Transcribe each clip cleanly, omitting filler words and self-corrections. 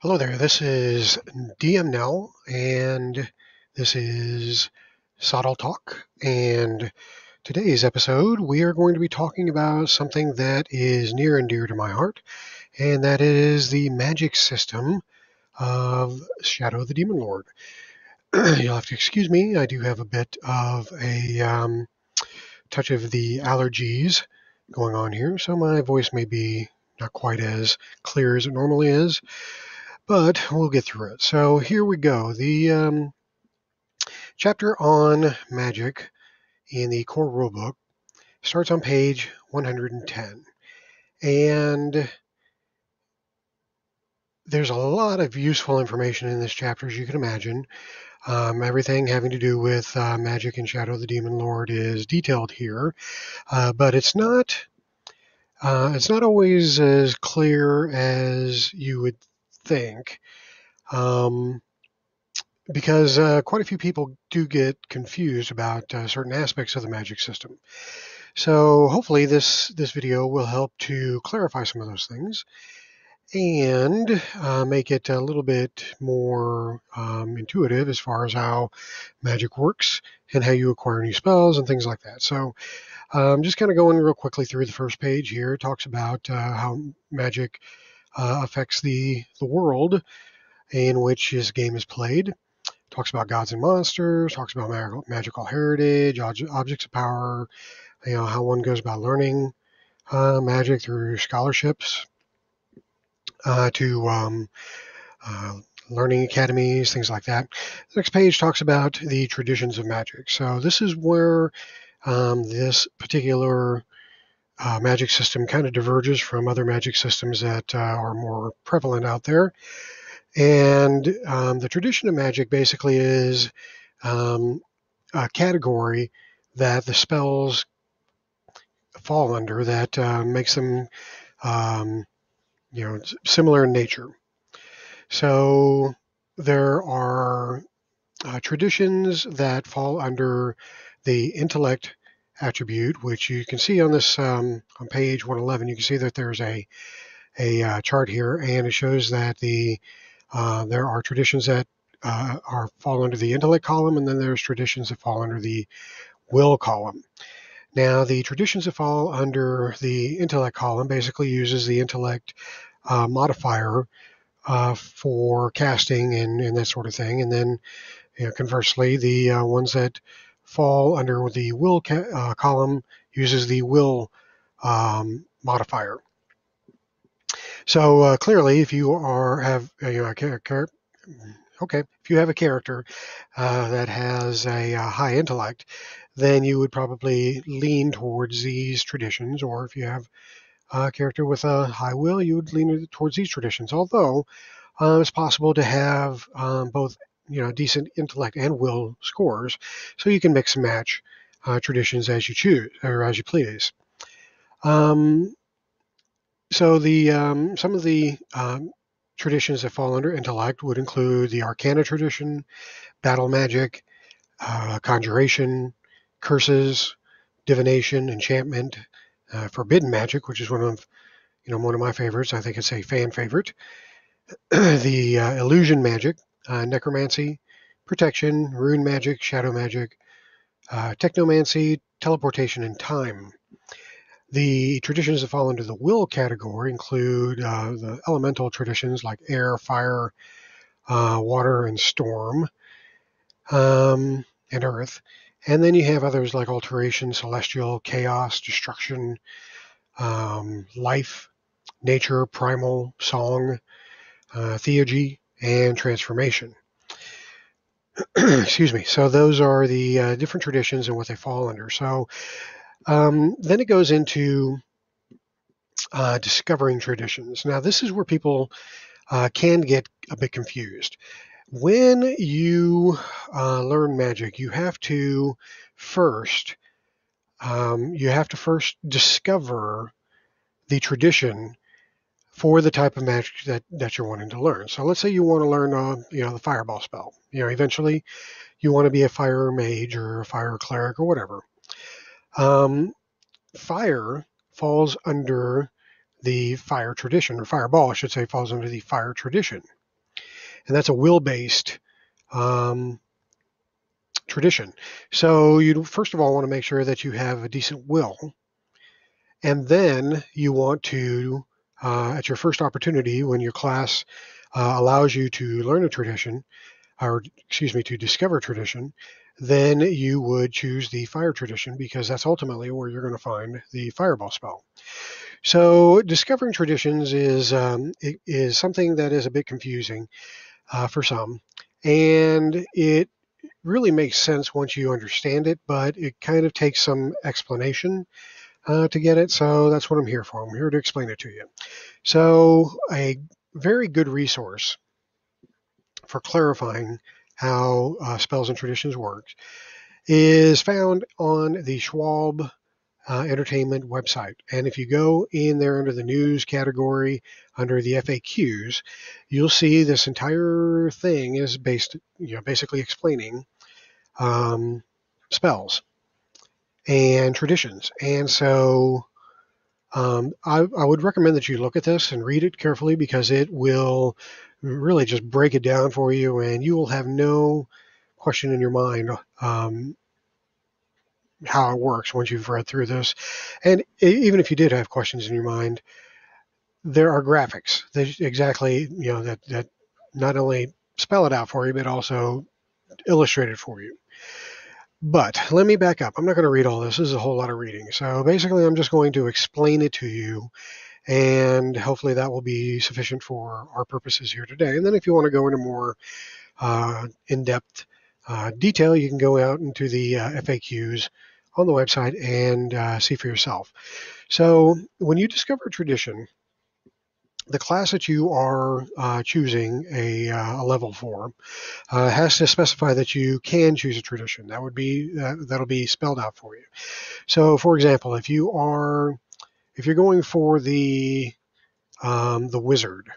Hello there, this is DM Nell, and this is Sotdl Talk. And today's episode, we are going to be talking about something that is near and dear to my heart, and that is the magic system of Shadow the Demon Lord. You'll have to excuse me, I do have a bit of a touch of the allergies going on here, so my voice may be not quite as clear as it normally is. But we'll get through it. So here we go. The chapter on magic in the core rulebook starts on page 110. And there's a lot of useful information in this chapter, as you can imagine. Everything having to do with magic and Shadow the Demon Lord is detailed here, but it's not always as clear as you would think. Because quite a few people do get confused about certain aspects of the magic system. So hopefully this video will help to clarify some of those things and make it a little bit more intuitive as far as how magic works and how you acquire new spells and things like that. So just kind of going real quickly through the first page here. It talks about how magic affects the world in which this game is played. Talks about gods and monsters, talks about magical heritage, objects of power, how one goes about learning magic through scholarships to learning academies, things like that. The next page talks about the traditions of magic. So this is where this particular magic system kind of diverges from other magic systems that are more prevalent out there. And the tradition of magic basically is a category that the spells fall under that makes them, similar in nature. So there are traditions that fall under the intellect attribute, which you can see on this on page 111. You can see that there's a chart here, and it shows that there are traditions that fall under the intellect column, and then there's traditions that fall under the will column. Now, the traditions that fall under the intellect column basically uses the intellect modifier for casting and that sort of thing. And then, conversely, the ones that fall under the will column uses the will modifier. So clearly, if you have a character, if you have a character that has a high intellect, then you would probably lean towards these traditions. Or if you have a character with a high will, you would lean towards these traditions. Although it's possible to have both, decent intellect and will scores, so you can mix and match traditions as you choose or as you please. So the some of the traditions that fall under intellect would include the Arcana tradition, battle magic, conjuration, curses, divination, enchantment, forbidden magic, which is one of my favorites. I think it's a fan favorite. The illusion magic, necromancy, protection, rune magic, shadow magic, technomancy, teleportation, and time. The traditions that fall under the will category include the elemental traditions like air, fire, water, and storm, and earth. And then you have others like alteration, celestial, chaos, destruction, life, nature, primal, song, theurgy, and transformation. Excuse me. So those are the different traditions and what they fall under. So then it goes into discovering traditions. Now, this is where people can get a bit confused. When you learn magic, you have to first discover the tradition for the type of magic that you're wanting to learn. So let's say you want to learn the fireball spell. Eventually you want to be a fire mage or a fire cleric or whatever. Fire falls under the fire tradition, or fireball, I should say, falls under the fire tradition. and that's a will-based tradition. So you first of all want to make sure that you have a decent will, and then you want to, at your first opportunity, when your class allows you to learn a tradition, or excuse me, to discover tradition, then you would choose the fire tradition because that's ultimately where you're going to find the fireball spell. So discovering traditions is something that is a bit confusing for some, and it really makes sense once you understand it, but it kind of takes some explanation to get it. So that's what I'm here for. I'm here to explain it to you. So a very good resource for clarifying how spells and traditions work is found on the Schwab Entertainment website. And if you go in there under the news category, under the FAQs, you'll see this entire thing is based, basically explaining spells and traditions. And so I would recommend that you look at this and read it carefully because it will really just break it down for you, and you will have no question in your mind how it works once you've read through this. And even if you did have questions in your mind, there are graphics that exactly, that not only spell it out for you, but also illustrate it for you. But let me back up. I'm not going to read all this. This is a whole lot of reading. So basically, I'm just going to explain it to you, and hopefully that will be sufficient for our purposes here today. And then if you want to go into more in-depth detail, you can go out into the FAQs on the website and see for yourself. So when you discover a tradition, the class that you are choosing a level for has to specify that you can choose a tradition. That'll be spelled out for you. So, for example, if you're going for the wizard,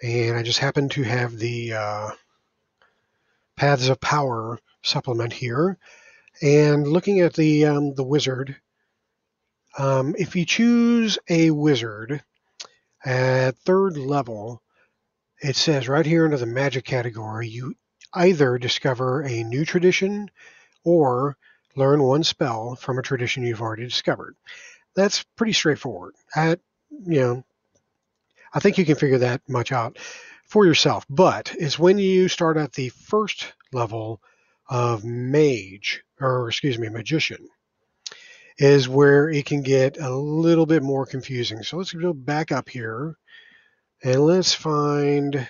and I just happen to have the Paths of Power supplement here, and looking at the wizard, if you choose a wizard at third level, it says right here under the magic category, you either discover a new tradition or learn one spell from a tradition you've already discovered. That's pretty straightforward. I think you can figure that much out for yourself. But it's when you start at the first level of magician, is where it can get a little bit more confusing. So let's go back up here and let's find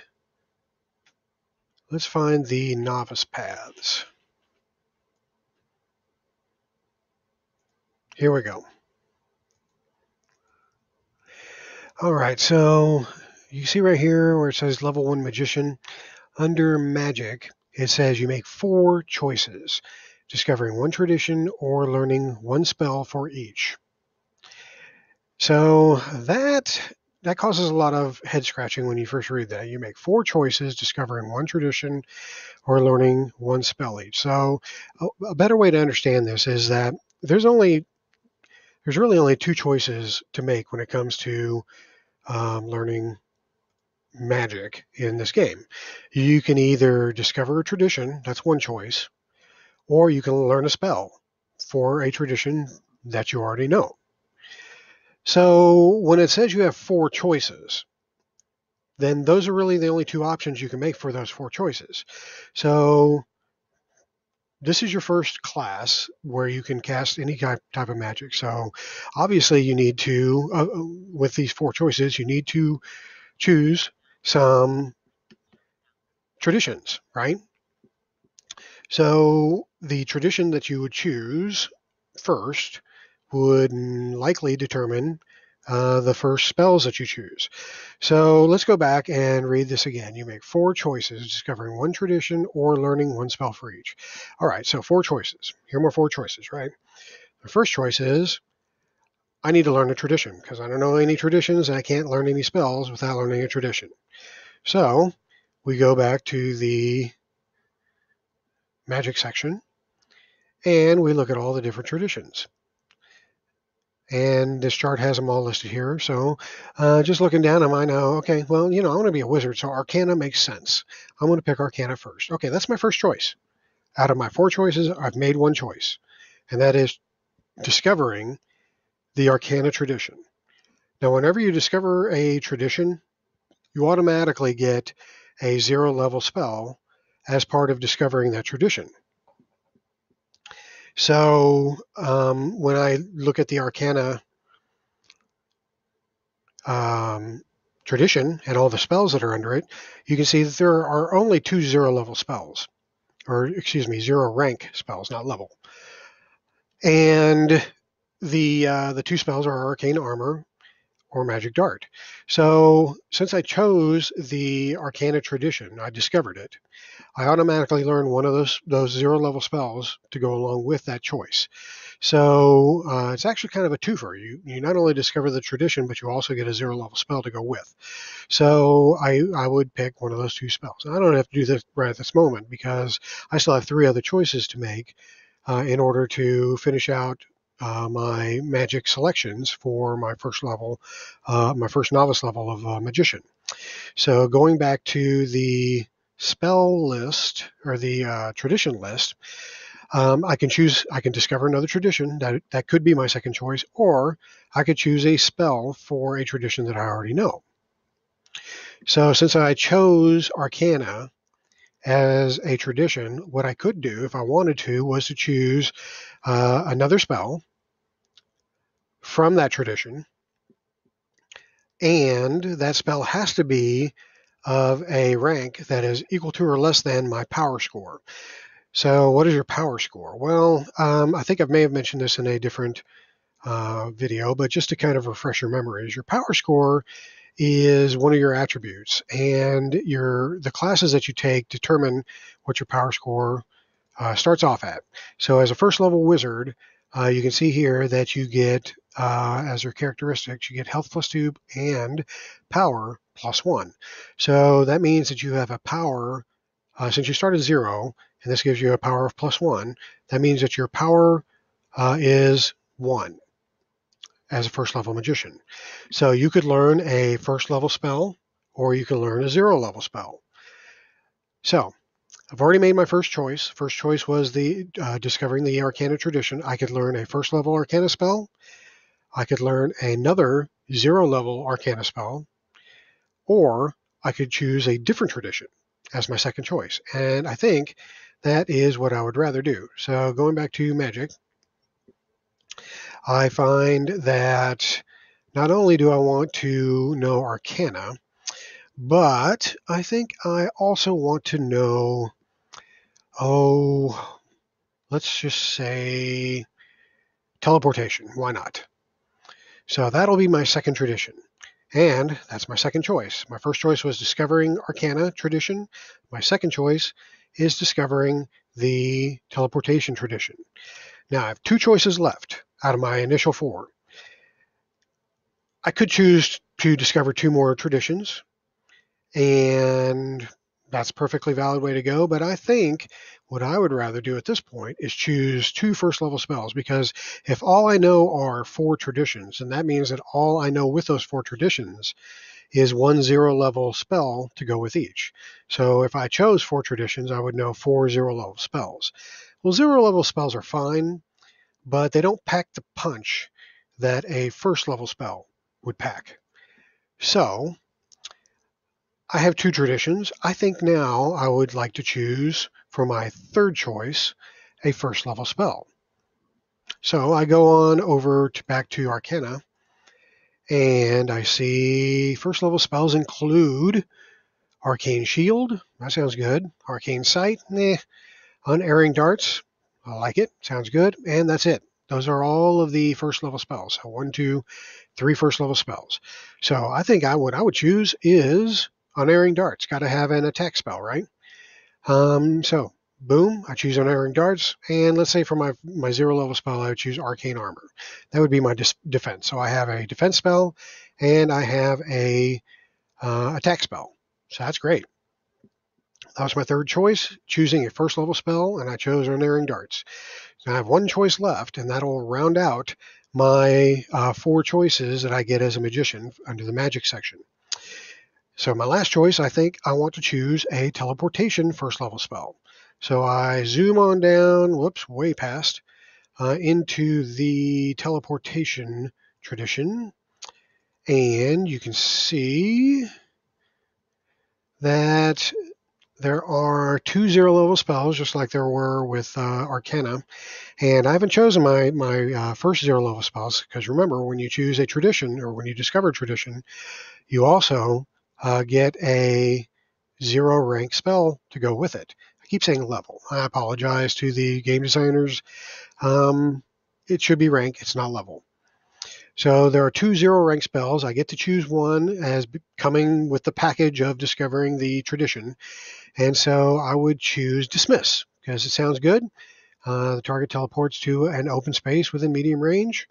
the novice paths. Here we go. All right, so you see right here where it says level 1 magician, under magic, it says you make 4 choices, discovering one tradition or learning one spell for each. So that causes a lot of head scratching when you first read that. You make 4 choices, discovering one tradition or learning one spell each. So a better way to understand this is that there's really only 2 choices to make when it comes to learning magic in this game. You can either discover a tradition, that's one choice, or you can learn a spell for a tradition that you already know. So when it says you have 4 choices, then those are really the only 2 options you can make for those 4 choices. So this is your first class where you can cast any type of magic. So obviously you need to, with these 4 choices, you need to choose some traditions, right? So the tradition that you would choose first would likely determine the first spells that you choose. So let's go back and read this again. You make 4 choices, discovering one tradition or learning one spell for each. All right, so 4 choices. Here are my 4 choices, right? The first choice is I need to learn a tradition because I don't know any traditions and I can't learn any spells without learning a tradition. So we go back to the magic section and we look at all the different traditions. And this chart has them all listed here. So just looking down, I might know, okay, well, I want to be a wizard, so Arcana makes sense. I'm going to pick Arcana first. Okay, that's my first choice. Out of my 4 choices, I've made one choice, and that is discovering the Arcana tradition. Now, whenever you discover a tradition, you automatically get a 0 level spell as part of discovering that tradition. So when I look at the Arcana tradition and all the spells that are under it, you can see that there are only 2 0 level spells, or excuse me, 0 rank spells, not level. And the 2 spells are Arcane Armor or Magic Dart. So since I chose the Arcana tradition, I discovered it, I automatically learn one of those 0 level spells to go along with that choice. So it's actually kind of a twofer. You not only discover the tradition, but you also get a 0 level spell to go with. So I would pick one of those 2 spells. I don't have to do this right at this moment because I still have 3 other choices to make in order to finish out my magic selections for my first level, my first novice level of magician. So going back to the spell list or the tradition list, I can discover another tradition that could be my second choice, or I could choose a spell for a tradition that I already know. So since I chose Arcana as a tradition, what I could do if I wanted to was to choose another spell from that tradition, and that spell has to be of a rank that is equal to or less than my power score. So what is your power score? Well, I think I may have mentioned this in a different video, but just to kind of refresh your memories, your power score is one of your attributes, and the classes that you take determine what your power score starts off at. So as a first level wizard, you can see here that you get, as your characteristics, you get health +2 and power +1. So that means that you have a power, since you start at 0, and this gives you a power of +1, that means that your power is 1 as a first level magician. So you could learn a first level spell, or you can learn a 0 level spell. So I've already made my first choice. First choice was the discovering the Arcana tradition. I could learn a first level Arcana spell. I could learn another 0 level Arcana spell, or I could choose a different tradition as my second choice. And I think that is what I would rather do. So going back to magic, I find that not only do I want to know Arcana, but I think I also want to know, let's just say teleportation. Why not? So that'll be my second tradition. And that's my second choice. My first choice was discovering Arcana tradition. My second choice is discovering the teleportation tradition. Now I have 2 choices left out of my initial 4. I could choose to discover 2 more traditions, and that's a perfectly valid way to go. But I think what I would rather do at this point is choose 2 first level spells, because if all I know are 4 traditions, and that means that all I know with those 4 traditions is 1 0 level spell to go with each. So if I chose 4 traditions, I would know 4 0 level spells. Well, 0 level spells are fine, but they don't pack the punch that a first level spell would pack. So I have 2 traditions. I think now I would like to choose for my third choice a first level spell. So I go on over back to Arcana, and I see first level spells include Arcane Shield. That sounds good. Arcane Sight. Unerring Darts. I like it. Sounds good. And that's it. Those are all of the first level spells. So 1, 2, 3 first level spells. So I think what I would choose is Unerring Darts. Got to have an attack spell, right? So boom, I choose Unerring Darts, and let's say for my 0 level spell, I would choose Arcane Armor. That would be my defense. So I have a defense spell, and I have a attack spell. So that's great. That was my third choice, choosing a first level spell, and I chose Unerring Darts. Now I have 1 choice left, and that'll round out my 4 choices that I get as a magician under the magic section. So my last choice, I think I want to choose a teleportation first level spell. So I zoom on down, whoops, way past, into the teleportation tradition. And you can see that there are 2 0-level spells, just like there were with Arcana. And I haven't chosen my first 0-level spells, because remember, when you choose a tradition, or when you discover a tradition, you also get a 0 rank spell to go with it. I keep saying level. I apologize to the game designers. It should be rank. It's not level. So there are 2 0 rank spells. I get to choose one as coming with the package of discovering the tradition. And so I would choose Dismiss, because it sounds good. The target teleports to an open space within medium range.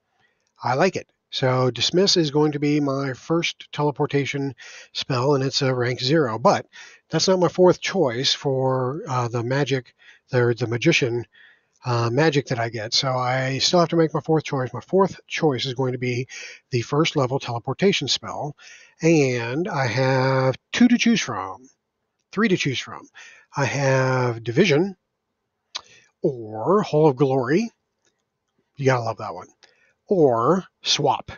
I like it. So Dismiss is going to be my first teleportation spell, and it's a rank 0. But that's not my fourth choice for the magic, the magician magic that I get. So I still have to make my fourth choice. My fourth choice is going to be the first level teleportation spell. And I have 2 to choose from, 3 to choose from. I have Division or Hole of Glory. You gotta love that one. Or Swap.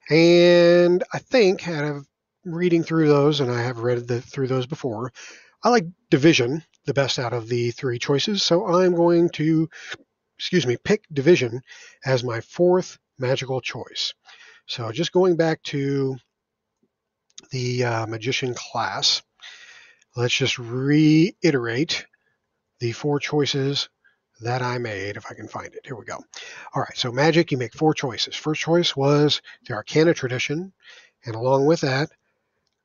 And I think, out of reading through those, and I have read through those before, I like Division the best out of the 3 choices. So I'm going to, pick Division as my fourth magical choice. So just going back to the magician class, let's just reiterate the 4 choices that I made, if I can find it. Here we go. All right, so magic, you make 4 choices. First choice was the Arcana tradition, and along with that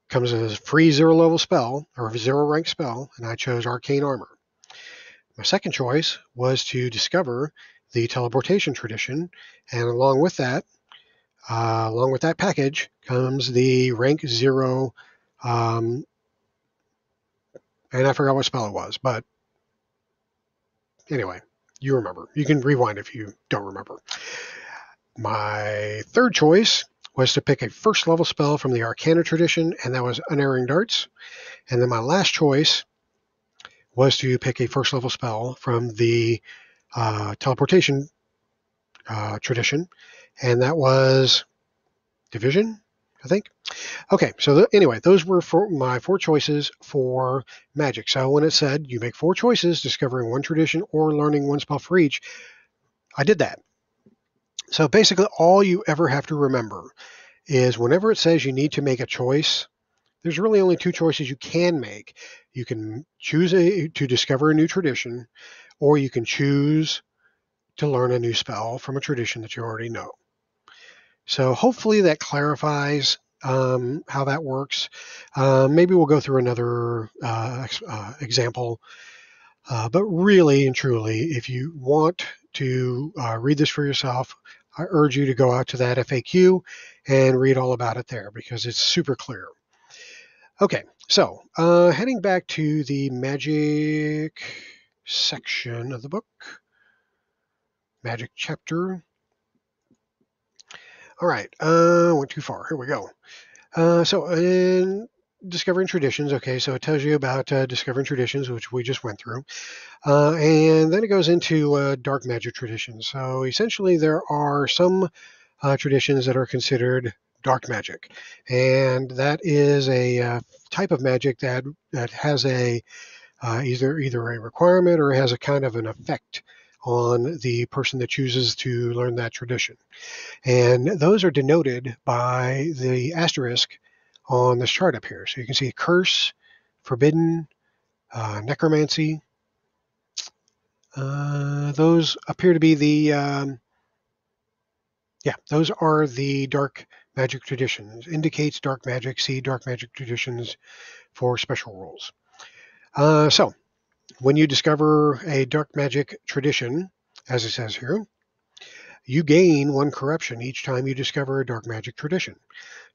comes a free 0-level spell, or a 0-rank spell, and I chose Arcane Armor. My second choice was to discover the teleportation tradition, and along with that package comes the rank 0, and I forgot what spell it was, but anyway, you remember. You can rewind if you don't remember. My third choice was to pick a first level spell from the Arcana tradition, and that was Unerring Darts. And then my last choice was to pick a first level spell from the teleportation tradition, and that was Division, I think. Okay, so anyway, those were my 4 choices for magic. So when it said you make 4 choices, discovering 1 tradition or learning 1 spell for each, I did that. So basically all you ever have to remember is whenever it says you need to make a choice, there's really only 2 choices you can make. You can choose to discover a new tradition, or you can choose to learn a new spell from a tradition that you already know. So hopefully that clarifies how that works. Maybe we'll go through another example. But really and truly, if you want to read this for yourself, I urge you to go out to that FAQ and read all about it there, because it's super clear. Okay, so heading back to the magic section of the book, magic chapter. All right, went too far. Here we go. So in discovering traditions, okay, so it tells you about discovering traditions, which we just went through. And then it goes into dark magic traditions. So essentially there are some traditions that are considered dark magic. And that is a type of magic that has a either a requirement or has a kind of an effect on the person that chooses to learn that tradition. And those are denoted by the asterisk on this chart up here. So you can see curse, forbidden, necromancy. Those appear to be those are the dark magic traditions. Indicates dark magic. See dark magic traditions for special rules. So when you discover a dark magic tradition, as it says here, you gain 1 corruption each time you discover a dark magic tradition.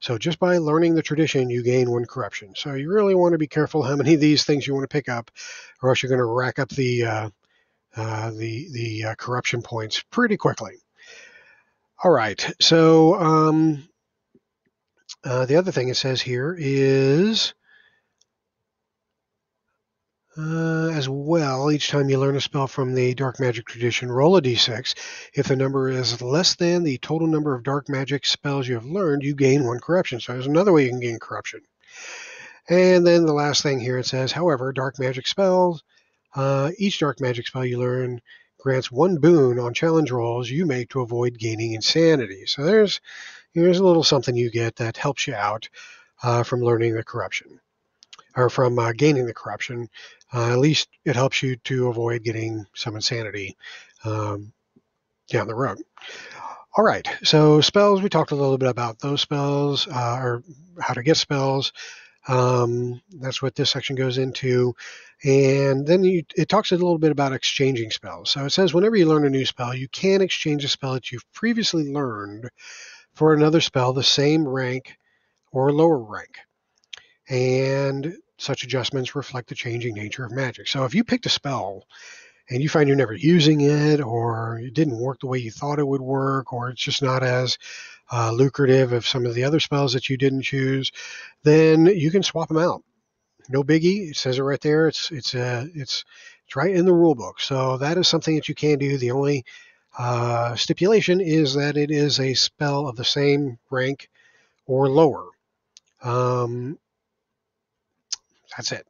So just by learning the tradition, you gain 1 corruption. So you really want to be careful how many of these things you want to pick up, or else you're going to rack up the corruption points pretty quickly. All right. So the other thing it says here is as well, each time you learn a spell from the dark magic tradition, roll a d6. If the number is less than the total number of dark magic spells you have learned, you gain 1 corruption. So there's another way you can gain corruption. And then the last thing here it says, however, dark magic spells, each dark magic spell you learn grants 1 boon on challenge rolls you make to avoid gaining insanity. So there's a little something you get that helps you out from learning the corruption, or from gaining the corruption. At least it helps you to avoid getting some insanity down the road. All right, so spells, we talked a little bit about those spells, or how to get spells. That's what this section goes into. And then it talks a little bit about exchanging spells. So it says whenever you learn a new spell, you can exchange a spell that you've previously learned for another spell the same rank or lower rank. And such adjustments reflect the changing nature of magic. So if you picked a spell and you find you're never using it, or it didn't work the way you thought it would work, or it's just not as lucrative as some of the other spells that you didn't choose, then you can swap them out. No biggie. It says it right there. It's right in the rule book. So that is something that you can do. The only stipulation is that it is a spell of the same rank or lower. That's it.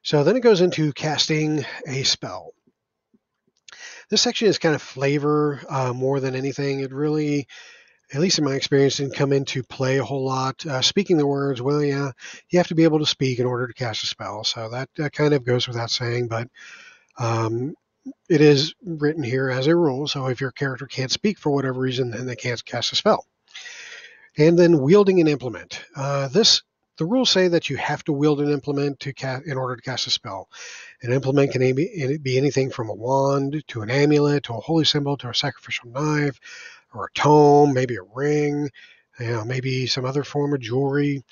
So then it goes into casting a spell. This section is kind of flavor more than anything. It really, at least in my experience, didn't come into play a whole lot. Speaking the words, well, yeah, you have to be able to speak in order to cast a spell. So that kind of goes without saying, but it is written here as a rule. So if your character can't speak for whatever reason, then they can't cast a spell. And then wielding an implement. The rules say that you have to wield an implement in order to cast a spell. An implement can be anything from a wand to an amulet to a holy symbol to a sacrificial knife or a tome, maybe a ring, maybe some other form of jewelry.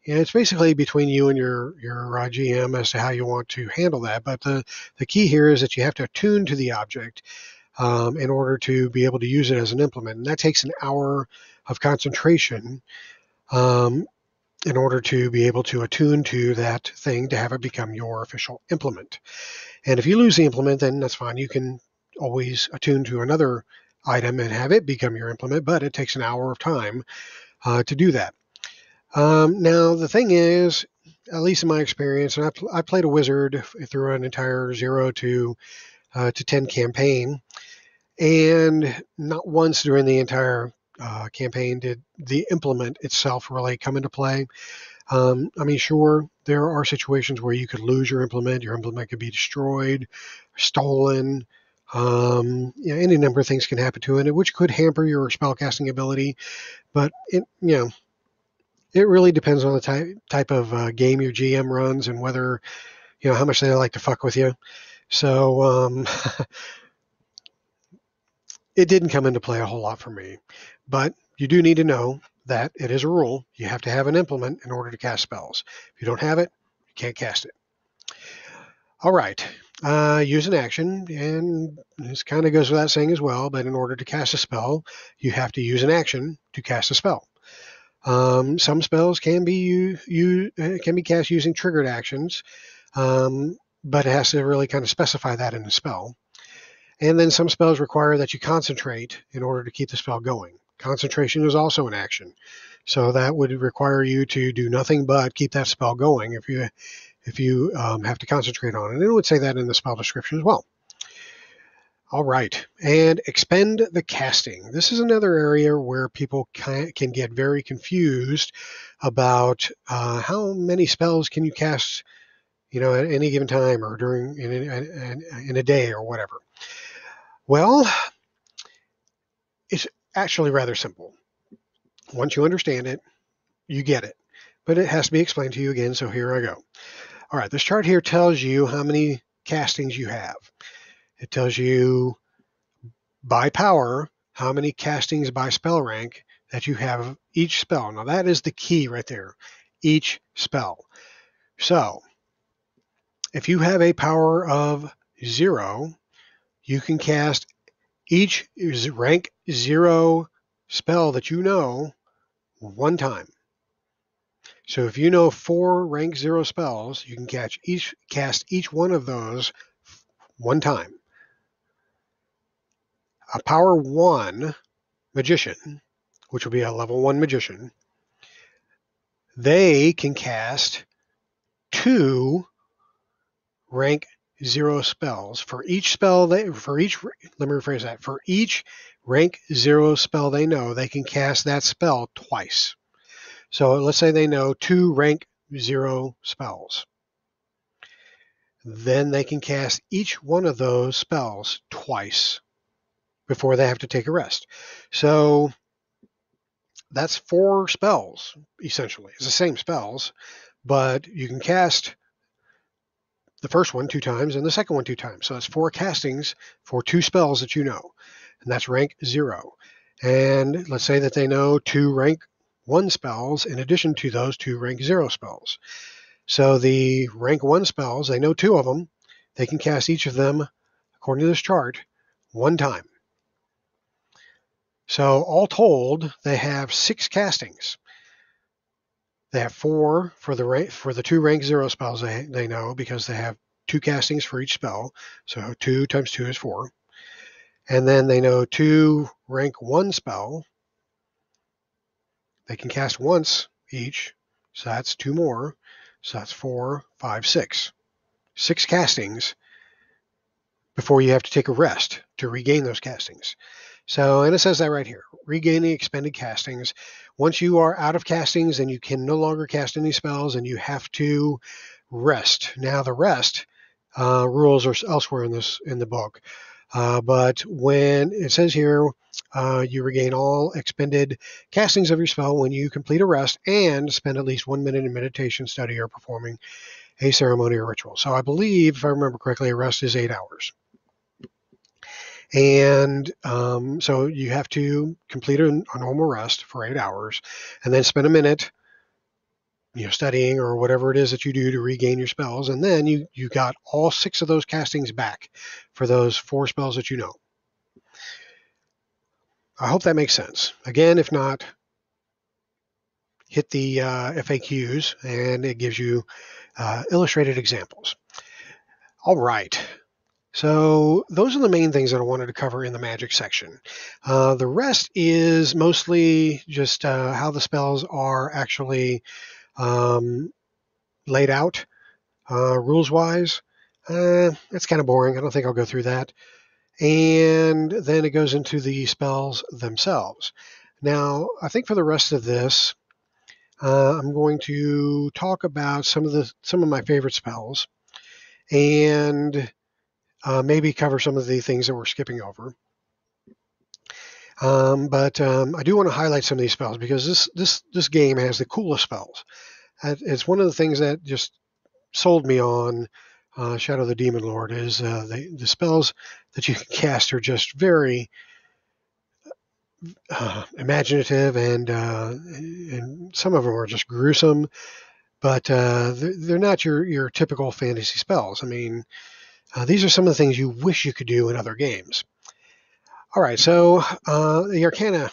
And it's basically between you and your GM as to how you want to handle that. But the key here is that you have to attune to the object in order to be able to use it as an implement. And that takes an hour of concentration in order to be able to attune to that thing to have it become your official implement. And if you lose the implement, then that's fine. You can always attune to another item and have it become your implement, but it takes an hour of time to do that. Now, the thing is, at least in my experience, and I played a wizard through an entire 0 to 10 campaign, and not once during the entire campaign did the implement itself really come into play. Sure, there are situations where you could lose your implement could be destroyed, stolen. Any number of things can happen to it, which could hamper your spellcasting ability. But it really depends on the type of game your GM runs and whether how much they like to fuck with you. So it didn't come into play a whole lot for me. But you do need to know that it is a rule. You have to have an implement in order to cast spells. If you don't have it, you can't cast it. All right. Use an action, and this kind of goes without saying as well, but in order to cast a spell, you have to use an action to cast a spell. Some spells can be cast using triggered actions, but it has to really kind of specify that in the spell. And then some spells require that you concentrate in order to keep the spell going. Concentration is also an action. So that would require you to do nothing but keep that spell going if you have to concentrate on it. And it would say that in the spell description as well. All right. And expend the casting. This is another area where people can get very confused about how many spells can you cast at any given time or during in a day or whatever. Well, it's actually rather simple. Once you understand it, you get it. But it has to be explained to you again, so here I go. All right, this chart here tells you how many castings you have. It tells you by power how many castings by spell rank that you have of each spell. Now that is the key right there, each spell. So if you have a power of 0, you can cast each rank 0 spell that you know one time. So if you know 4 rank 0 spells, you can cast each one of those one time. A power 1 magician, which will be a level 1 magician, they can cast 2 rank 0 spells. For each rank 0 spell they know, they can cast that spell twice. So let's say they know 2 rank 0 spells. Then they can cast each one of those spells twice before they have to take a rest. So that's 4 spells, essentially. It's the same spells, but you can cast the first one 2 times and the second one 2 times. So that's 4 castings for 2 spells that you know, and that's rank 0. And let's say that they know 2 rank 1 spells in addition to those 2 rank 0 spells. So the rank 1 spells, they know 2 of them. They can cast each of them, according to this chart, 1 time. So all told, they have 6 castings. They have 4 for the 2 rank 0 spells they know, because they have 2 castings for each spell. So 2 times 2 is 4. And then they know 2 rank 1 spell. They can cast once each. So that's 2 more. So that's 4, 5, 6. 6 castings before you have to take a rest to regain those castings. So, and it says that right here, regaining expended castings. Once you are out of castings and you can no longer cast any spells and you have to rest. Now the rest rules are elsewhere in the book. But when it says here, you regain all expended castings of your spell when you complete a rest and spend at least 1 minute in meditation, study, or performing a ceremony or ritual. So I believe, if I remember correctly, a rest is 8 hours. And so you have to complete a normal rest for 8 hours and then spend a minute studying or whatever it is that you do to regain your spells. And then you got all 6 of those castings back for those 4 spells that you know. I hope that makes sense. Again, if not, hit the FAQs and it gives you illustrated examples. All right. So those are the main things that I wanted to cover in the magic section. The rest is mostly just how the spells are actually laid out rules-wise. It's kind of boring. I don't think I'll go through that. And then it goes into the spells themselves. Now, I think for the rest of this, I'm going to talk about some of my favorite spells and maybe cover some of the things that we're skipping over. But I do want to highlight some of these spells because this game has the coolest spells. It's one of the things that just sold me on Shadow of the Demon Lord is the spells that you can cast are just very imaginative and some of them are just gruesome, but they're not your typical fantasy spells. I mean, these are some of the things you wish you could do in other games. All right, so the Arcana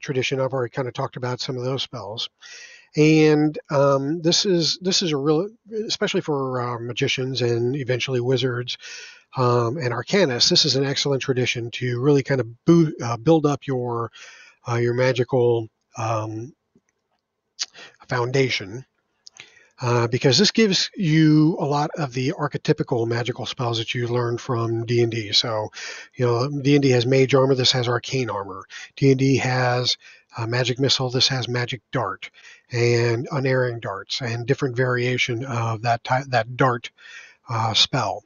tradition, I've already kind of talked about some of those spells. And this is a real, especially for magicians and eventually wizards and arcanists, this is an excellent tradition to really kind of build up your magical foundation. Because this gives you a lot of the archetypical magical spells that you learned from D&D. So, D&D has Mage Armor. This has Arcane Armor. D&D has Magic Missile. This has Magic Dart and Unerring Darts and different variation of that dart spell.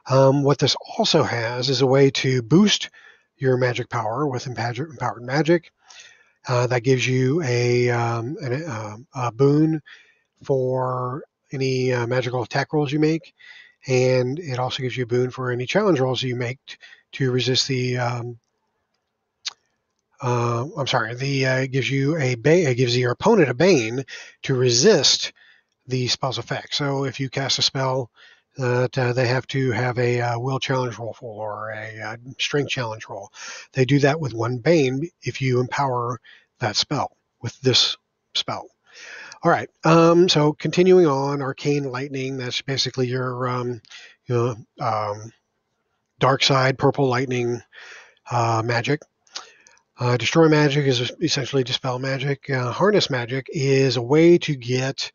What this also has is a way to boost your magic power with Empowered Magic. That gives you a boon for any magical attack rolls you make, and it also gives you a boon for any challenge rolls you make to resist the. It gives your opponent a bane to resist the spell's effect. So if you cast a spell that they have to have a will challenge roll or a strength challenge roll. They do that with one Bane if you empower that spell with this spell. All right. So continuing on, Arcane Lightning. That's basically your dark side, purple lightning magic. Destroy magic is essentially dispel magic. Harness magic is a way to get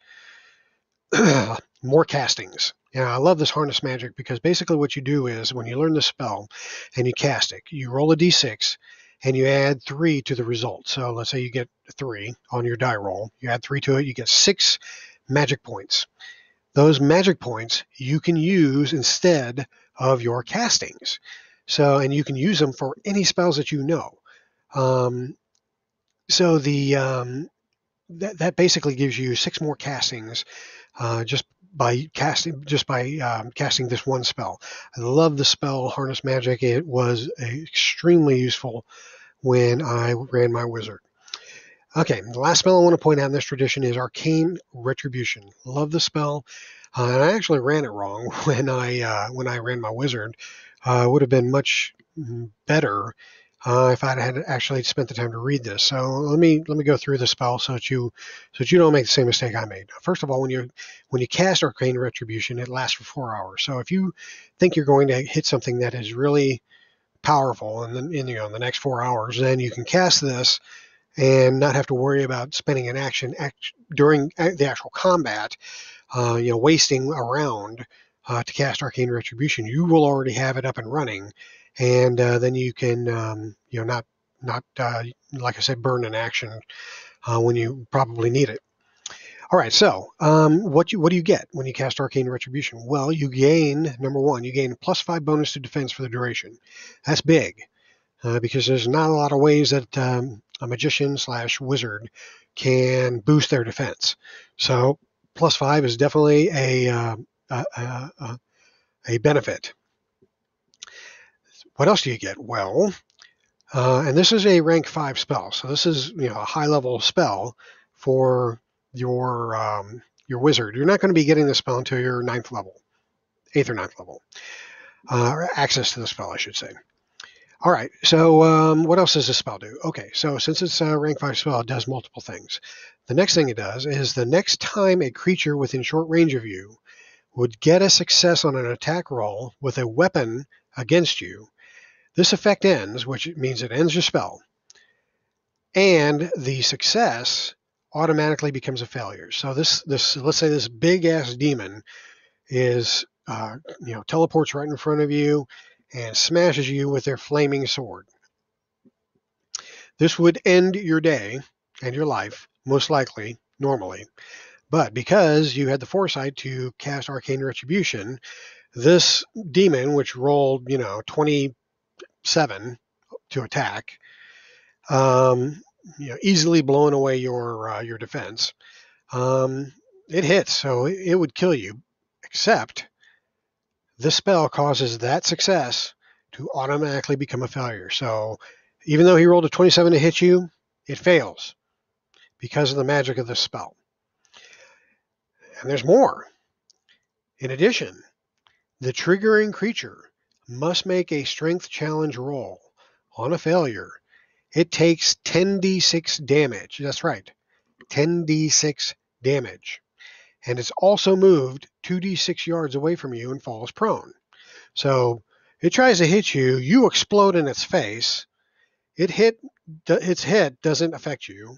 more castings. Yeah, I love this harness magic because basically what you do is when you learn the spell and you cast it, you roll a d6 and you add 3 to the result. So let's say you get 3 on your die roll. You add 3 to it, you get 6 magic points. Those magic points you can use instead of your castings. So, and you can use them for any spells that you know. So that basically gives you 6 more castings just by casting this one spell. I love the spell Harness Magic. It was extremely useful when I ran my wizard. Okay, the last spell I want to point out in this tradition is Arcane Retribution. Love the spell. And I actually ran it wrong when I ran my wizard. It would have been much better if I'd had actually spent the time to read this. So let me go through the spell so that you don't make the same mistake I made. First of all, when you cast Arcane Retribution, it lasts for 4 hours. So if you think you're going to hit something that is really powerful in the next 4 hours, then you can cast this and not have to worry about spending an action during the actual combat, wasting around to cast Arcane Retribution. You will already have it up and running, and then you can, not like I said, burn an action when you probably need it. All right, so what do you get when you cast Arcane Retribution? Well, you gain, number one, you gain +5 bonus to defense for the duration. That's big. Because there's not a lot of ways that a magician/wizard can boost their defense. So +5 is definitely a benefit. What else do you get? Well, and this is a rank 5 spell, so this is a high level spell for your wizard. You're not going to be getting this spell until your 9th level, 8th or 9th level, or access to the spell, I should say. All right, so what else does this spell do? Okay, so since it's a rank 5 spell, it does multiple things. The next thing it does is the next time a creature within short range of you would get a success on an attack roll with a weapon against you, this effect ends, which means it ends your spell, and the success automatically becomes a failure. So this let's say this big-ass demon is teleports right in front of you and smashes you with their flaming sword. This would end your day and your life, most likely, normally. But because you had the foresight to cast Arcane Retribution, this demon, which rolled, 27 to attack, easily blowing away your defense, it hits, so it would kill you, except this spell causes that success to automatically become a failure. So even though he rolled a 27 to hit you, it fails because of the magic of this spell. And there's more. In addition, the triggering creature must make a strength challenge roll. On a failure, it takes 10d6 damage. That's right, 10d6 damage. And it's also moved 2d6 yards away from you and falls prone. So it tries to hit you, you explode in its face. Its hit doesn't affect you.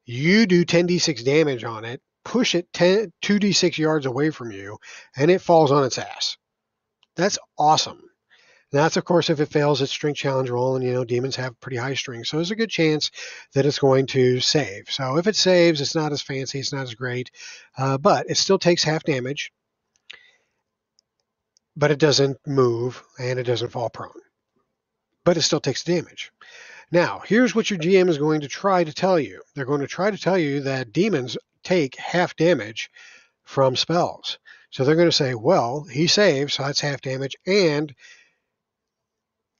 You do 10d6 damage on it, push it 2d6 yards away from you, and it falls on its ass. That's awesome. That's, of course, if it fails its strength challenge roll, and demons have pretty high strength, so there's a good chance that it's going to save. So if it saves, it's not as fancy, it's not as great, but it still takes half damage, but it doesn't move, and it doesn't fall prone. But it still takes damage. Now, here's what your GM is going to try to tell you. They're going to try to tell you that demons take half damage from spells. So they're going to say, well, he saves, so that's half damage, and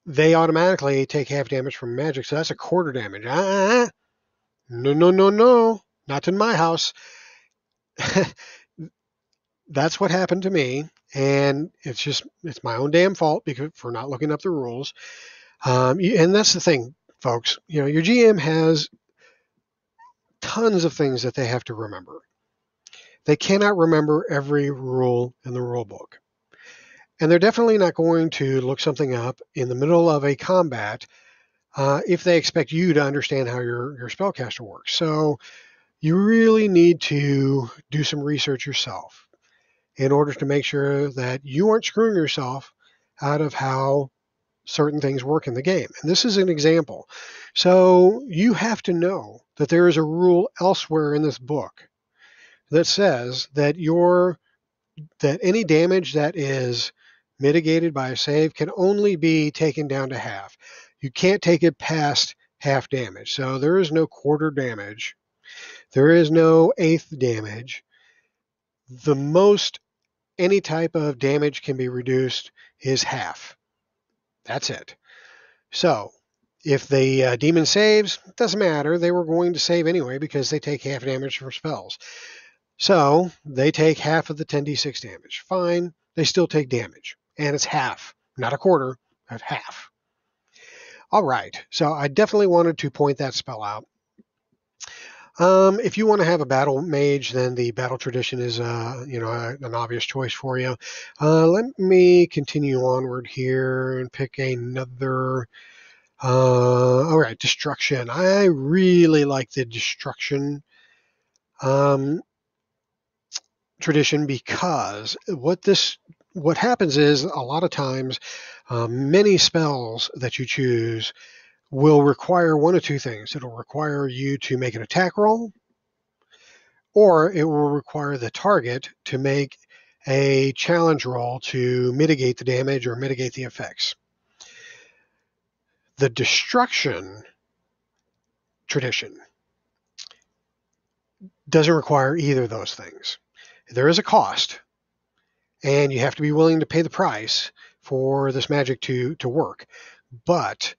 they automatically take half damage from magic, so that's a quarter damage. No. Not in my house. That's what happened to me, And it's my own damn fault for not looking up the rules. And that's the thing, folks. Your GM has tons of things that they have to remember. They cannot remember every rule in the rule book. And they're definitely not going to look something up in the middle of a combat if they expect you to understand how your spellcaster works. So you really need to do some research yourself in order to make sure that you aren't screwing yourself out of how certain things work in the game. And this is an example. So you have to know that there is a rule elsewhere in this book that says that any damage that is mitigated by a save can only be taken down to half. You can't take it past half damage. So there is no quarter damage. There is no eighth damage. The most any type of damage can be reduced is half. That's it. So if the demon saves, it doesn't matter. They were going to save anyway because they take half damage for spells. So they take half of the 10d6 damage. Fine. They still take damage. And it's half. Not a quarter, but half. All right. So I definitely wanted to point that spell out. If you want to have a battle mage, then the battle tradition is, an obvious choice for you. Let me continue onward here and pick another. All right, destruction. I really like the destruction tradition because what happens is a lot of times many spells that you choose will require one of two things. It'll require you to make an attack roll, or it will require the target to make a challenge roll to mitigate the damage or mitigate the effects. The destruction tradition doesn't require either of those things. There is a cost, and you have to be willing to pay the price for this magic to work. But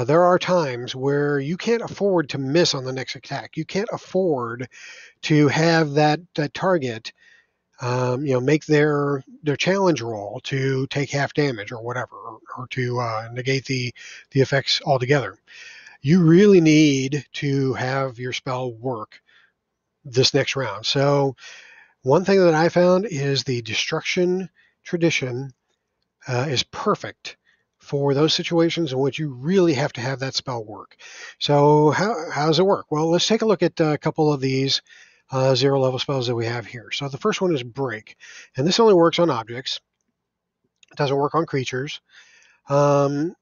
there are times where you can't afford to miss on the next attack. You can't afford to have that target make their challenge roll to take half damage or whatever, or to negate the effects altogether. You really need to have your spell work this next round. So one thing that I found is the destruction tradition is perfect for those situations in which you really have to have that spell work. So how does it work? Well, let's take a look at a couple of these 0 level spells that we have here. So the first one is Break, and this only works on objects. It doesn't work on creatures. So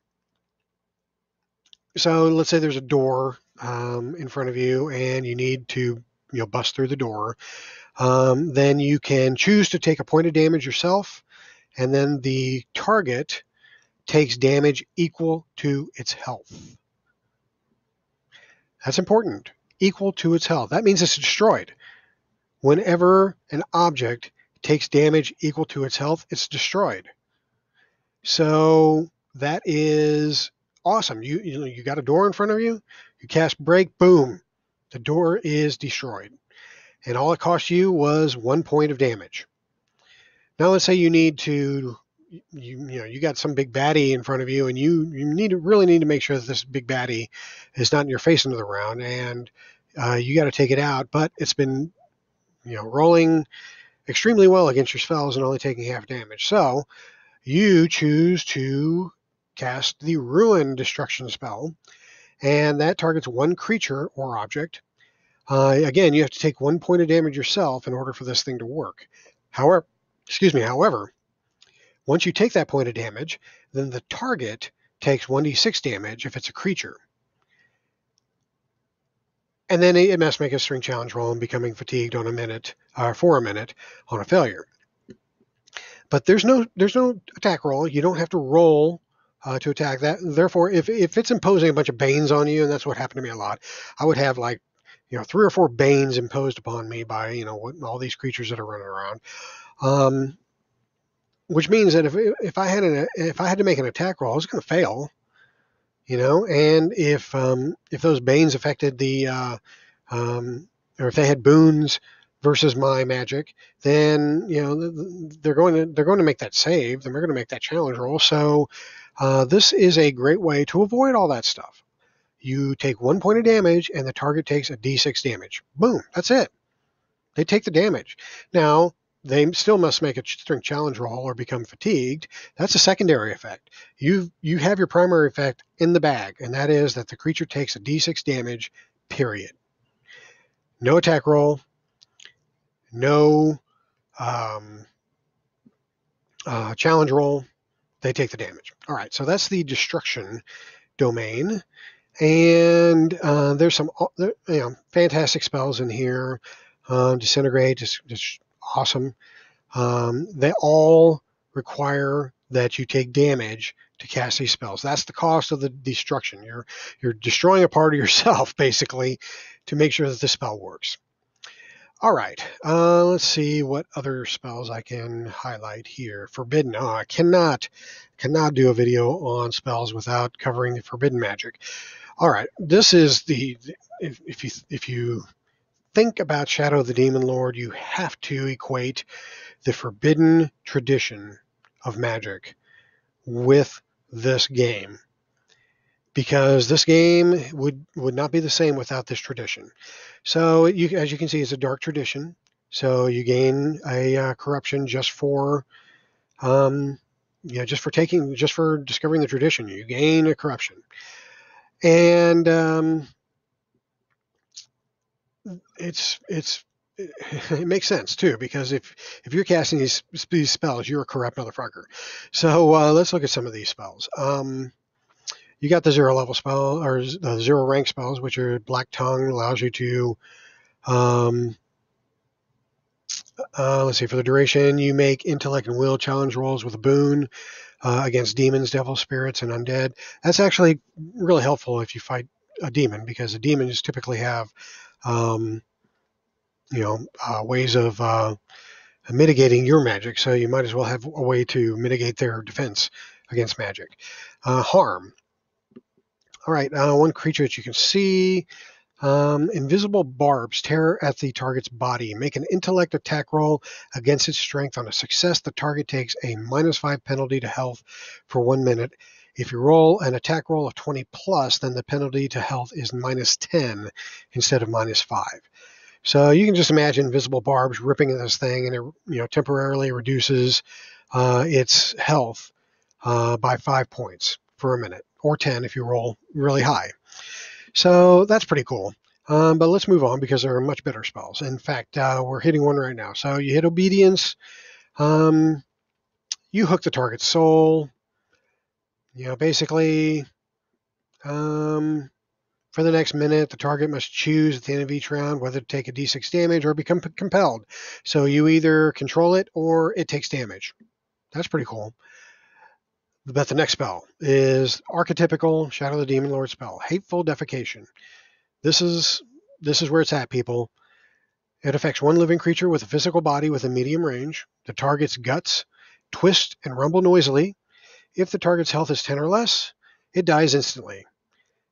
let's say there's a door in front of you, and you need to bust through the door. Then you can choose to take a point of damage yourself, and then the target takes damage equal to its health. That's important. Equal to its health. That means it's destroyed. Whenever an object takes damage equal to its health, it's destroyed. So that is awesome. You got a door in front of you, you cast Break, boom, the door is destroyed. And all it cost you was 1 point of damage. Now let's say you need to you got some big baddie in front of you, and you really need to make sure that this big baddie is not in your face into the round, and you got to take it out, but it's been rolling extremely well against your spells and only taking half damage. So you choose to cast the Ruin Destruction spell, and that targets one creature or object. Again, you have to take 1 point of damage yourself in order for this thing to work. However, once you take that point of damage, then the target takes 1d6 damage if it's a creature. And then it must make a string challenge roll and becoming fatigued for a minute on a failure. But there's no attack roll. You don't have to roll to attack that. Therefore, if it's imposing a bunch of banes on you, and that's what happened to me a lot, I would have 3 or 4 banes imposed upon me by all these creatures that are running around. Which means that if I had to make an attack roll, I was going to fail, and if those banes affected the or if they had boons versus my magic, then they're going to make that save. Then they're going to make that challenge roll. So this is a great way to avoid all that stuff. You take 1 point of damage, and the target takes a d6 damage. Boom, that's it. They take the damage. Now, they still must make a strength challenge roll or become fatigued. That's a secondary effect. You have your primary effect in the bag, and that is that the creature takes a d6 damage, period. No attack roll, no challenge roll. They take the damage. All right, so that's the destruction domain. And there's some fantastic spells in here. Disintegrate, just awesome. They all require that you take damage to cast these spells. That's the cost of the destruction. You're destroying a part of yourself, basically, to make sure that the spell works. All right, let's see what other spells I can highlight here. Forbidden. Oh, I cannot do a video on spells without covering the forbidden magic. All right, this is if you think about Shadow of the Demon Lord, you have to equate the forbidden tradition of magic with this game, because this game would not be the same without this tradition. So as you can see, it's a dark tradition. So you gain a corruption just for just for discovering the tradition. You gain a corruption, and it makes sense too, because if you're casting these spells, you're a corrupt motherfucker. So let's look at some of these spells. You got the 0 level spell, or 0 rank spells, which are Black Tongue, allows you to let's see, for the duration, you make intellect and will challenge rolls with a boon against demons, devil spirits, and undead. That's actually really helpful if you fight a demon, because the demons typically have ways of mitigating your magic, so you might as well have a way to mitigate their defense against magic. Harm. All right, one creature that you can see. Invisible barbs tear at the target's body. Make an intellect attack roll against its strength. On a success, the target takes a -5 penalty to health for 1 minute. If you roll an attack roll of 20 plus, then the penalty to health is -10 instead of -5. So you can just imagine invisible barbs ripping at this thing, and it temporarily reduces its health by 5 points for a minute, or 10 if you roll really high. So that's pretty cool. But let's move on, because there are much better spells. In fact, we're hitting one right now. So you hit Obedience. You hook the target's soul. Basically, for the next minute, the target must choose at the end of each round whether to take a d6 damage or become compelled. So you either control it or it takes damage. That's pretty cool. But the next spell is archetypical Shadow of the Demon Lord spell, Hateful Defecation. This is where it's at, people. It affects one living creature with a physical body within medium range. The target's guts twist and rumble noisily. If the target's health is 10 or less, it dies instantly.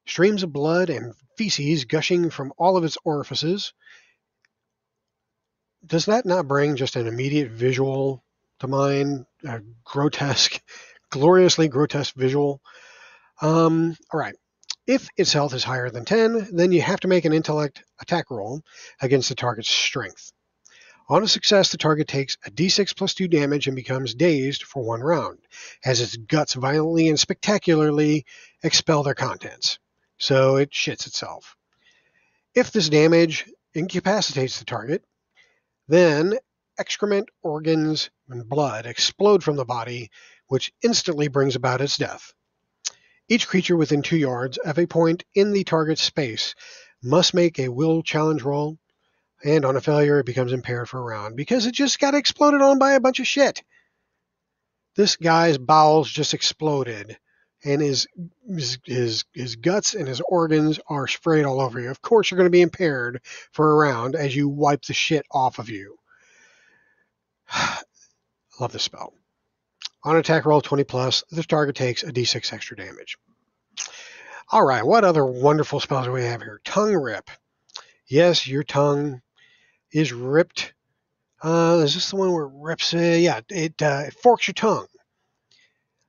Streams of blood and feces gushing from all of its orifices. Does that not bring just an immediate visual to mind? A grotesque, gloriously grotesque visual. All right. If its health is higher than 10, then you have to make an intellect attack roll against the target's strength. On a success, the target takes a d6 plus 2 damage and becomes dazed for 1 round, as its guts violently and spectacularly expel their contents. So it shits itself. If this damage incapacitates the target, then excrement, organs, and blood explode from the body, which instantly brings about its death. Each creature within 2 yards of a point in the target's space must make a will challenge roll, and on a failure, it becomes impaired for a round, because it just got exploded on by a bunch of shit. This guy's bowels just exploded, and his guts and his organs are sprayed all over you. Of course, you're going to be impaired for a round as you wipe the shit off of you. Love this spell. On attack roll 20 plus, the target takes a d6 extra damage. All right, what other wonderful spells do we have here? Tongue Rip. Yes, your tongue is ripped. Is this the one where it rips? Yeah, it forks your tongue,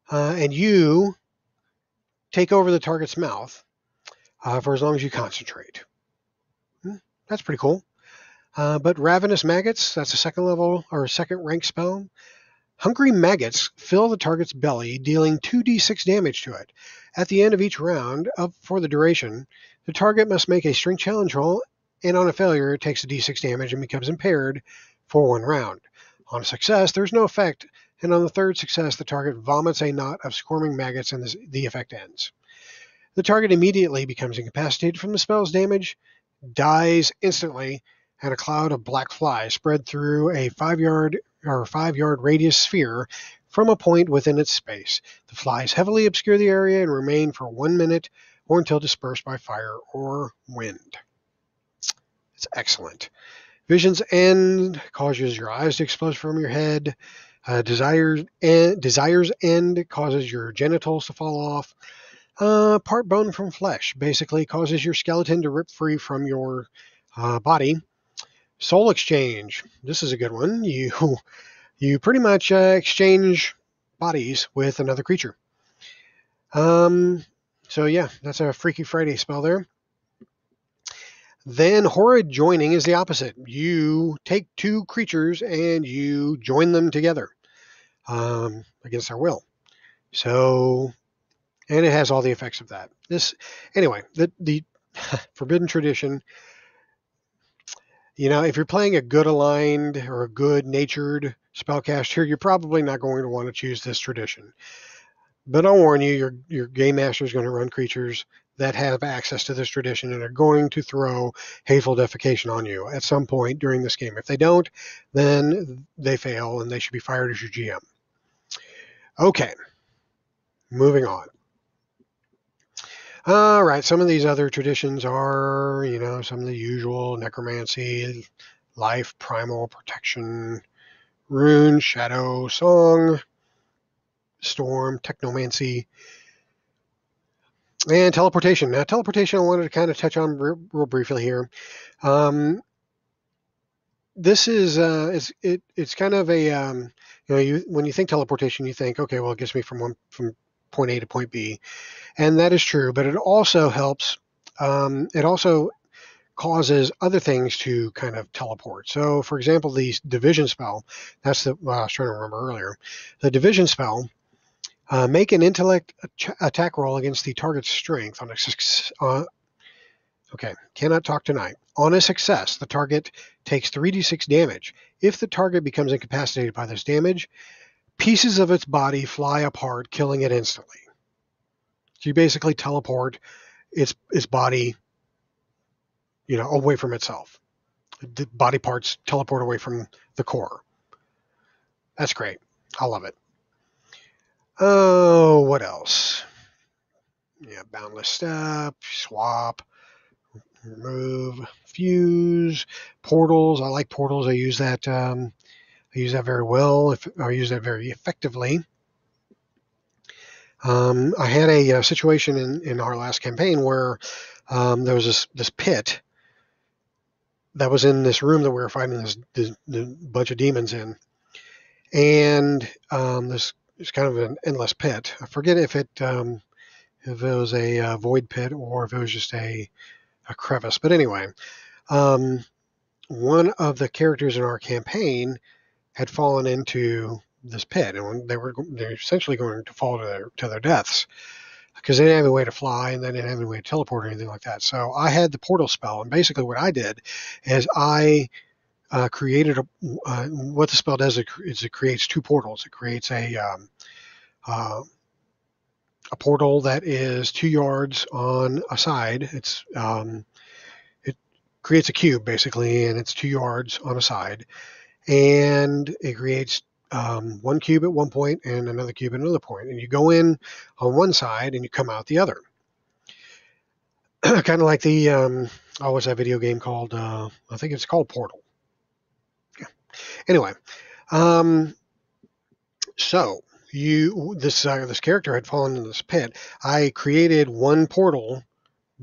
and you take over the target's mouth for as long as you concentrate. That's pretty cool. But Ravenous Maggots, that's a second level or second rank spell. Hungry maggots fill the target's belly, dealing 2d6 damage to it. At the end of each round, for the duration, the target must make a strength challenge roll, and on a failure, it takes a d6 damage and becomes impaired for 1 round. On a success, there's no effect, and on the third success, the target vomits a knot of squirming maggots and the effect ends. The target immediately becomes incapacitated from the spell's damage, dies instantly, and a cloud of black flies spread through a 5-yard radius sphere from a point within its space. The flies heavily obscure the area and remain for 1 minute or until dispersed by fire or wind. It's excellent. Vision's End causes your eyes to explode from your head. Desire's End causes your genitals to fall off. Part bone from flesh basically causes your skeleton to rip free from your body. Soul Exchange. This is a good one. You pretty much exchange bodies with another creature. So yeah, that's a Freaky Friday spell there. Then Horrid Joining is the opposite. You take 2 creatures and you join them together against their will. So, and it has all the effects of that. Anyway, the Forbidden Tradition. If you're playing a good aligned or a good natured spellcaster, you're probably not going to want to choose this tradition. But I'll warn you, your game master is going to run creatures that have access to this tradition and are going to throw hateful defecation on you at some point during this game. If they don't, then they fail and they should be fired as your GM. Okay, moving on. All right, some of these other traditions are, some of the usual: necromancy, life, primal, protection, rune, shadow, song, storm, technomancy, and teleportation. Now, teleportation I wanted to kind of touch on real briefly here. This is it's kind of a when you think teleportation, you think, okay, well, it gets me from point A to point B, and that is true. But it also helps. It also causes other things to kind of teleport. So, for example, the division spell. That's I was trying to remember earlier. The division spell. Make an intellect attack roll against the target's strength on a okay, cannot talk tonight. On a success, the target takes 3d6 damage. If the target becomes incapacitated by this damage, pieces of its body fly apart, killing it instantly. So you basically teleport its body, away from itself. The body parts teleport away from the core. That's great. I love it. Oh, what else? Yeah, boundless step, swap, remove, fuse, portals. I like portals. I use that. I use that very well. I use that very effectively. I had a situation in our last campaign where there was this pit that was in this room that we were fighting this bunch of demons in, and this is kind of an endless pit. I forget if it was a void pit or if it was just a crevice. But anyway, one of the characters in our campaign had fallen into this pit, and they're essentially going to fall to their deaths because they didn't have a way to fly and they didn't have any way to teleport or anything like that. So I had the portal spell, and basically what I did is I created what the spell does is it creates 2 portals. It creates a portal that is 2 yards on a side. It creates a cube basically, and it's 2 yards on a side, and it creates 1 cube at one point and another cube at another point, and you go in on one side and you come out the other. Kind of like the what's that video game called? I think it's called Portal. Yeah. Anyway, so this character had fallen into this pit. I created 1 portal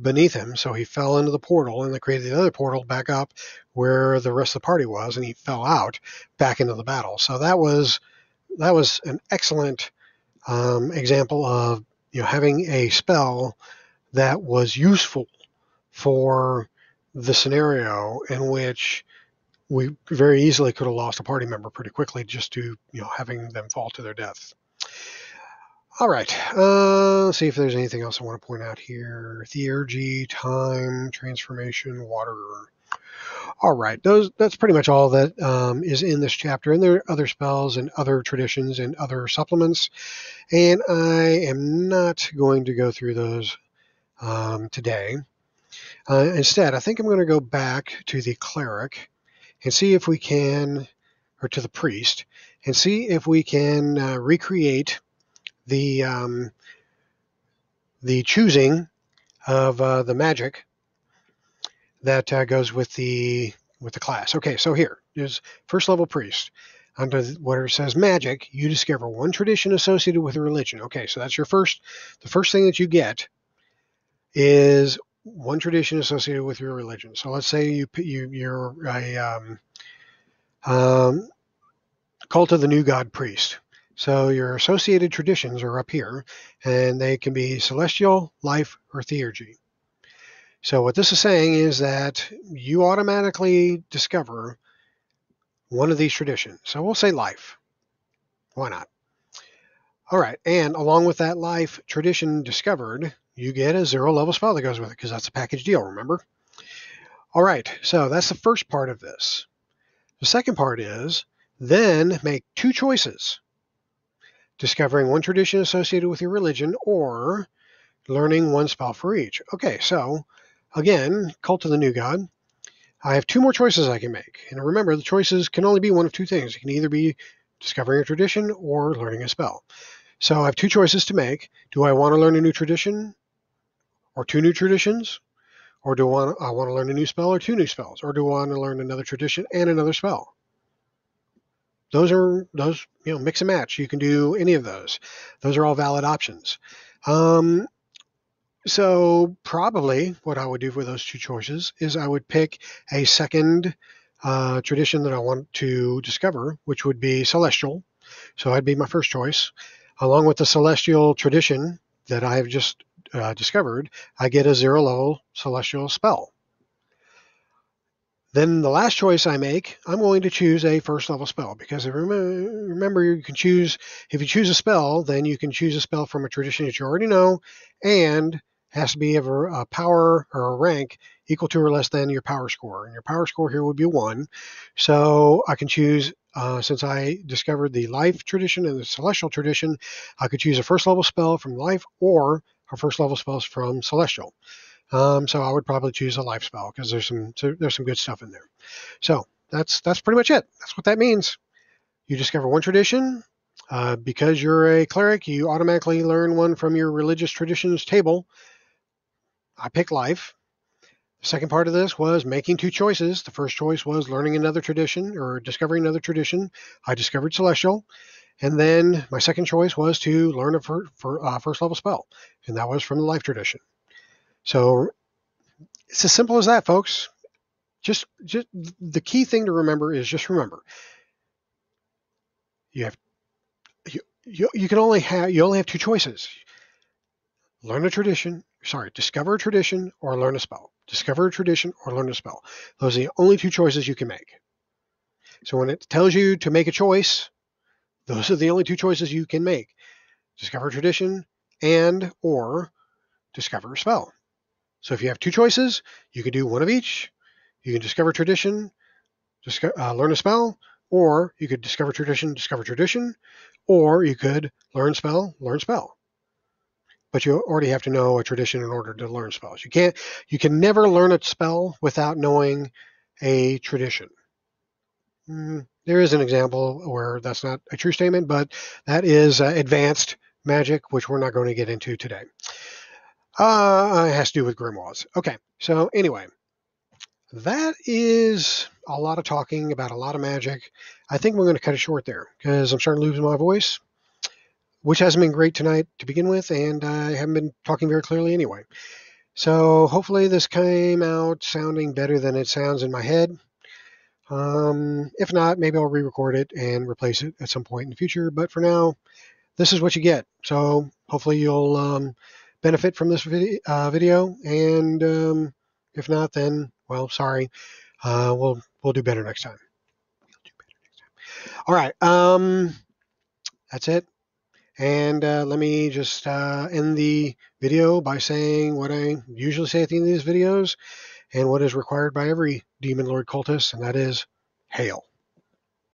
beneath him, so he fell into the portal, and they created the other portal back up where the rest of the party was, and he fell out back into the battle. So that was an excellent example of having a spell that was useful for the scenario in which we very easily could have lost a party member pretty quickly just to having them fall to their death. All right, let's see if there's anything else I want to point out here. Theurgy, time, transformation, water. All right, that's pretty much all that is in this chapter, and there are other spells and other traditions and other supplements, and I am not going to go through those today. Instead, I think I'm going to go back to the cleric and see if we can, or to the priest, and see if we can recreate the choosing of the magic that goes with the class. Okay, so here is first level priest. Under where it says magic, you discover one tradition associated with a religion. Okay, so that's the first thing that you get is one tradition associated with your religion. So let's say you're a cult of the new god priest. So your associated traditions are up here, and they can be celestial, life, or theurgy. So what this is saying is that you automatically discover one of these traditions. So we'll say life. Why not? All right, and along with that life tradition discovered, you get a 0 level spell that goes with it, because that's a package deal, remember? All right, so that's the first part of this. The second part is then make 2 choices. Discovering one tradition associated with your religion, or learning 1 spell for each. Okay, so again, cult of the new god. I have 2 more choices I can make. And remember, the choices can only be one of 2 things. It can either be discovering a tradition or learning a spell. So I have 2 choices to make. Do I want to learn a new tradition or 2 new traditions? Or do I want to learn a new spell or 2 new spells? Or do I want to learn another tradition and another spell? Those mix and match. You can do any of those. Those are all valid options. So probably what I would do for those 2 choices is I would pick a second tradition that I want to discover, which would be celestial. So that'd be my first choice. Along with the celestial tradition that I have just discovered, I get a 0 level celestial spell. Then the last choice I make, I'm going to choose a first level spell, because remember, you can choose, if you choose a spell, then you can choose a spell from a tradition that you already know, and has to be of a power or a rank equal to or less than your power score. And your power score here would be 1. So I can choose, since I discovered the life tradition and the celestial tradition, I could choose a first level spell from life or a first level spells from celestial. So I would probably choose a life spell, because there's some good stuff in there. So that's pretty much it. That's what that means. You discover one tradition. Because you're a cleric, you automatically learn one from your religious traditions table. I picked life. The second part of this was making 2 choices. The first choice was learning another tradition or discovering another tradition. I discovered celestial. And then my second choice was to learn a first level spell, and that was from the life tradition. So it's as simple as that, folks. Just the key thing to remember is just remember, you only have 2 choices. Discover a tradition or learn a spell. Discover a tradition or learn a spell. Those are the only 2 choices you can make. So when it tells you to make a choice, those are the only 2 choices you can make. Discover a tradition and or discover a spell. So if you have 2 choices, you can do one of each. You can discover tradition, learn a spell, or you could discover tradition, or you could learn spell. But you already have to know a tradition in order to learn spells. You can never learn a spell without knowing a tradition. There is an example where that's not a true statement, but that is advanced magic, which we're not going to get into today. It has to do with grimoires. Okay, so anyway, that is a lot of talking about a lot of magic. I think we're going to cut it short there, because I'm starting to lose my voice, which hasn't been great tonight to begin with, and I haven't been talking very clearly anyway. So hopefully this came out sounding better than it sounds in my head. If not, maybe I'll re-record it and replace it at some point in the future. But for now, this is what you get. So hopefully you'll benefit from this video. And if not, then, well, sorry. We'll do better next time. All right. That's it. And let me just end the video by saying what I usually say at the end of these videos and what is required by every Demon Lord cultist, and that is, hail.